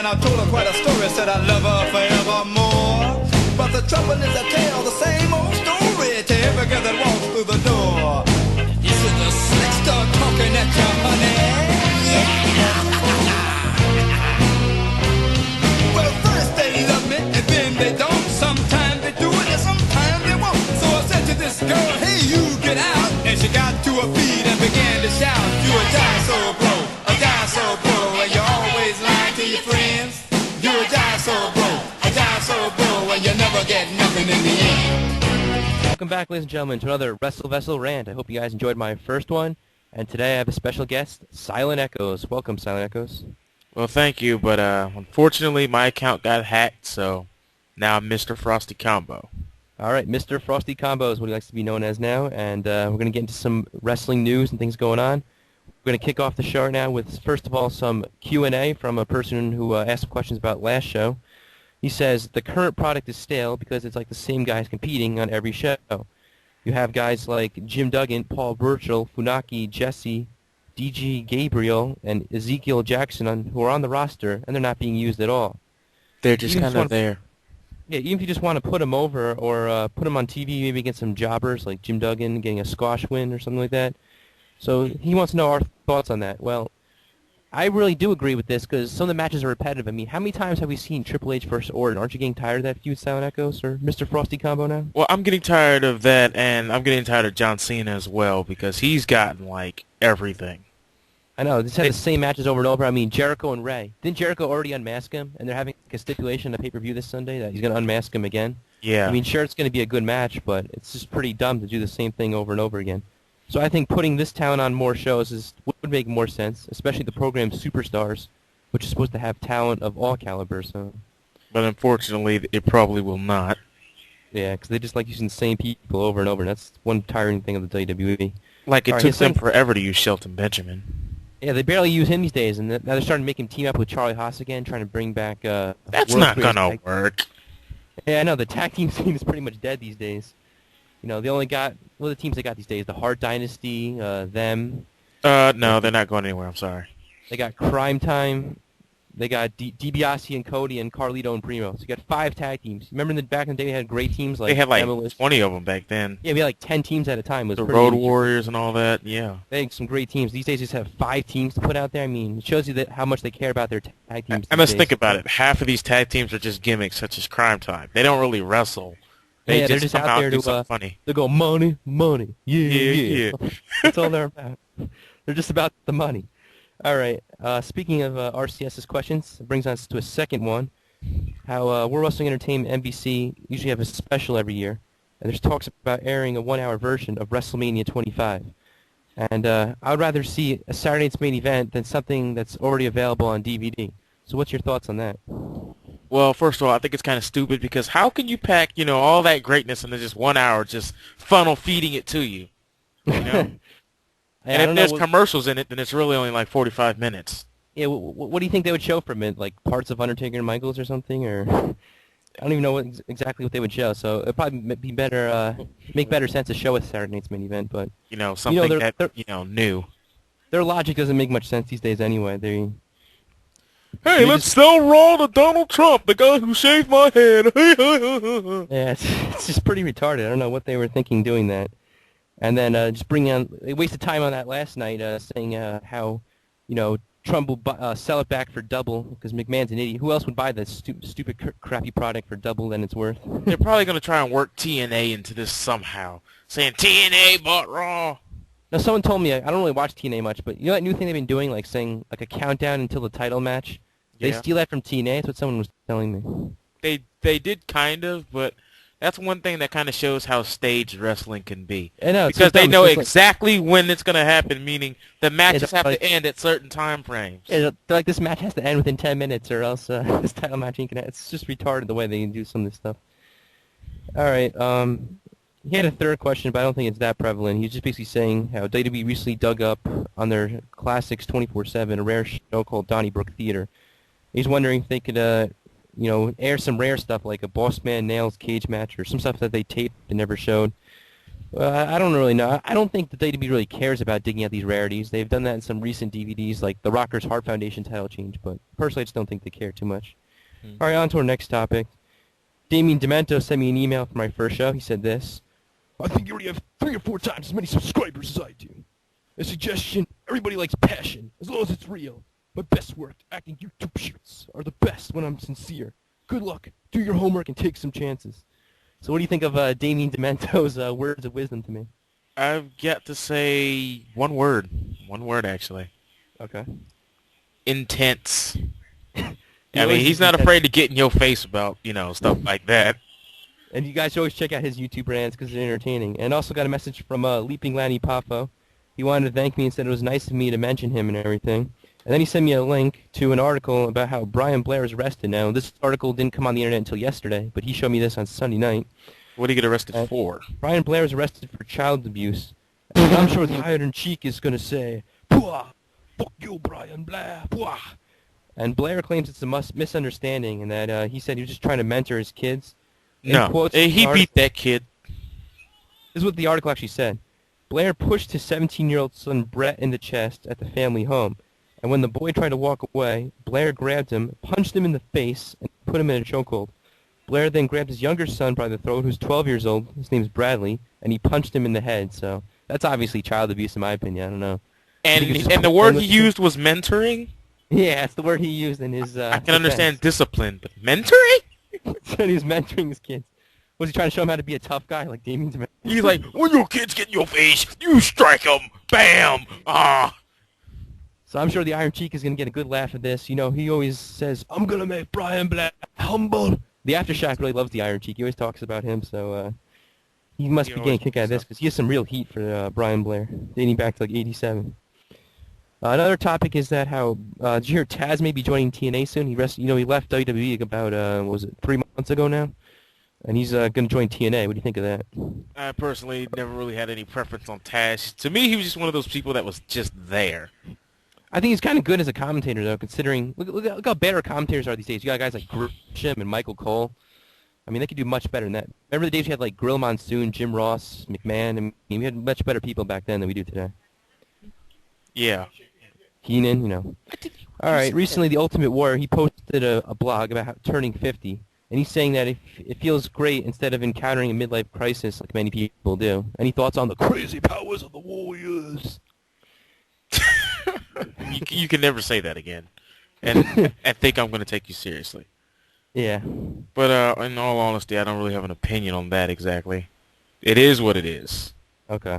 and I told her quite a story. Said I love her forevermore. But the trouble is I tell the same old story to every girl that walks through the door. You see the slicks start talking at you, honey. Well, first they love me and then they don't. Sometimes they do it and sometimes they won't. So I said to this girl, hey, you get out. And she got to her feet and began to shout, you a die so bro, a die so bro. And you always lying to your friends. You a die so bro, a die so bro. And you never get nothing in the end. Welcome back, ladies and gentlemen, to another Wrestle Vessel Rant. I hope you guys enjoyed my first one. And today I have a special guest, Silent Echoes. Welcome, Silent Echoes. Well, thank you, but unfortunately my account got hacked, so now I'm Mr. Frosty Combo. All right, Mr. Frosty Combo is what he likes to be known as now, and we're going to get into some wrestling news and things going on. We're going to kick off the show right now with, first of all, some Q&A from a person who asked questions about last show. He says, the current product is stale because it's like the same guys competing on every show. You have guys like Jim Duggan, Paul Burchill, Funaki, Jesse, D.G. Gabriel, and Ezekiel Jackson who are on the roster, and they're not being used at all. They're just kind of there. Yeah, even if you just want to put them over or put them on TV, maybe get some jobbers like Jim Duggan getting a squash win or something like that. So he wants to know our thoughts on that. Well, I really do agree with this because some of the matches are repetitive. I mean, how many times have we seen Triple H versus Orton? Aren't you getting tired of that feud, Silent Echoes, or Mr. Frosty Combo now? Well, I'm getting tired of that, and I'm getting tired of John Cena as well because he's gotten, like, everything. I know, they just have the same matches over and over. I mean, Jericho and Ray. Didn't Jericho already unmask him? And they're having a stipulation on the pay-per-view this Sunday that he's going to unmask him again? Yeah. I mean, sure, it's going to be a good match, but it's just pretty dumb to do the same thing over and over again. So I think putting this talent on more shows would make more sense, especially the program's Superstars, which is supposed to have talent of all calibers. So. But unfortunately, it probably will not. Yeah, because they just like using the same people over and over, and that's one tiring thing of the WWE. Like, it took them forever to use Shelton Benjamin. Yeah, they barely use him these days, and now they're starting to make him team up with Charlie Haas again, trying to bring back... That's not gonna work. Yeah, I know, the tag team scene is pretty much dead these days. You know, they only got... What are the teams they got these days? The Hart Dynasty, them... No, they're not going anywhere, I'm sorry. They got Crime Time. They got DiBiase and Cody and Carlito and Primo. So you got 5 tag teams. Remember back in the day we had great teams like... They had like MLS? 20 of them back then. Yeah, we had like 10 teams at a time. It was the Road Warriors and all that, yeah. They had some great teams. These days they just have 5 teams to put out there. I mean, it shows you how much they care about their tag teams. And let's think about it. Half of these tag teams are just gimmicks, such as Crime Time. They don't really wrestle. They're just out there to funny. They go, money, money, yeah. That's all they're about. They're just about the money. All right. Speaking of RCS's questions, it brings us to a second one. How World Wrestling Entertainment, NBC, usually have a special every year. And there's talks about airing a 1-hour version of WrestleMania 25. And I would rather see a Saturday night's main event than something that's already available on DVD. So what's your thoughts on that? Well, first of all, I think it's kind of stupid because how can you pack, all that greatness into just 1 hour, just funnel feeding it to you? You know? And if there's commercials in it, then it's really only like 45 minutes. Yeah, what do you think they would show from it? Like parts of Undertaker and Michaels or something? Or I don't even know exactly what they would show. So it'd probably be better, make better sense to show a Saturday night's main event. But something new. Their logic doesn't make much sense these days anyway. Hey, let's sell Raw to Donald Trump, the guy who shaved my head. Yeah, it's just pretty retarded. I don't know what they were thinking doing that. And then just they wasted time on that last night saying how, Trump will sell it back for double because McMahon's an idiot. Who else would buy that stupid crappy product for double than it's worth? They're probably going to try and work TNA into this somehow, saying TNA bought Raw. Now, someone told me, I don't really watch TNA much, but you know that new thing they've been doing, like saying like a countdown until the title match? Yeah. They steal that from TNA? That's what someone was telling me. They did kind of, but that's one thing that kind of shows how staged wrestling can be. I know, because they know exactly when it's going to happen, meaning the matches have to end at certain time frames. Yeah, they're like, this match has to end within 10 minutes or else this title match ain't going to... It's just retarded the way they do some of this stuff. All right, he had a third question, but I don't think it's that prevalent. He's just basically saying how WWE recently dug up on their Classics 24/7 a rare show called Donnybrook Theater. He's wondering if they could, air some rare stuff like a Boss Man Nails cage match or some stuff that they taped and never showed. I don't really know. I don't think that WWE really cares about digging out these rarities. They've done that in some recent DVDs, like the Rockers Heart Foundation title change, but personally I just don't think they care too much. All right, on to our next topic. Damian Demento sent me an email for my first show. He said this: I think you already have 3 or 4 times as many subscribers as I do. A suggestion, everybody likes passion, as long as it's real. My best work acting YouTube shoots are the best when I'm sincere. Good luck, do your homework, and take some chances. So what do you think of Damian Demento's words of wisdom to me? I've got to say one word. One word, actually. Okay. Intense. I mean, he's not afraid to get in your face about, stuff like that. And you guys should always check out his YouTube rants because they're entertaining. And also got a message from Leaping Lanny Poffo. He wanted to thank me and said it was nice of me to mention him and everything. And then he sent me a link to an article about how Brian Blair is arrested now. This article didn't come on the internet until yesterday, but he showed me this on Sunday night. What did he get arrested for? Brian Blair is arrested for child abuse. And I'm sure the Iron Cheek is going to say, "Pwah, fuck you, Brian Blair, pwah." And Blair claims it's a misunderstanding and that he said he was just trying to mentor his kids. No, he beat that kid. This is what the article actually said. Blair pushed his 17-year-old son Brett in the chest at the family home. And when the boy tried to walk away, Blair grabbed him, punched him in the face, and put him in a chokehold. Blair then grabbed his younger son by the throat, who's 12 years old. His name's Bradley, and he punched him in the head. So that's obviously child abuse in my opinion. I don't know. And the word he used was mentoring? Yeah, it's the word he used in his I can understand discipline, but mentoring? He was mentoring his kids. Was he trying to show him how to be a tough guy like Damian Demento? He's like, when your kids get in your face, you strike them. Bam! Ah! So I'm sure the Iron Cheek is going to get a good laugh at this. He always says, I'm going to make Brian Blair humble. The Aftershock really loves the Iron Cheek. He always talks about him, so he must be getting a kick out of this because he has some real heat for Brian Blair, dating back to like 87. Another topic is that how, did you hear Tazz may be joining TNA soon? He left WWE about, 3 months ago now? And he's going to join TNA. What do you think of that? I personally never really had any preference on Tazz. To me, he was just one of those people that was just there. I think he's kind of good as a commentator, though, considering... Look how better commentators are these days. You got guys like Grisham and Michael Cole. I mean, they could do much better than that. Remember the days we had, like, Gorilla Monsoon, Jim Ross, McMahon? I mean, we had much better people back then than we do today. Yeah. Heenan, All right, recently, The Ultimate Warrior, he posted a blog about turning 50. And he's saying that it feels great instead of encountering a midlife crisis like many people do. Any thoughts on the crazy powers of the Warriors? You can never say that again, and think I'm going to take you seriously. Yeah. But in all honesty, I don't really have an opinion on that exactly. It is what it is. Okay.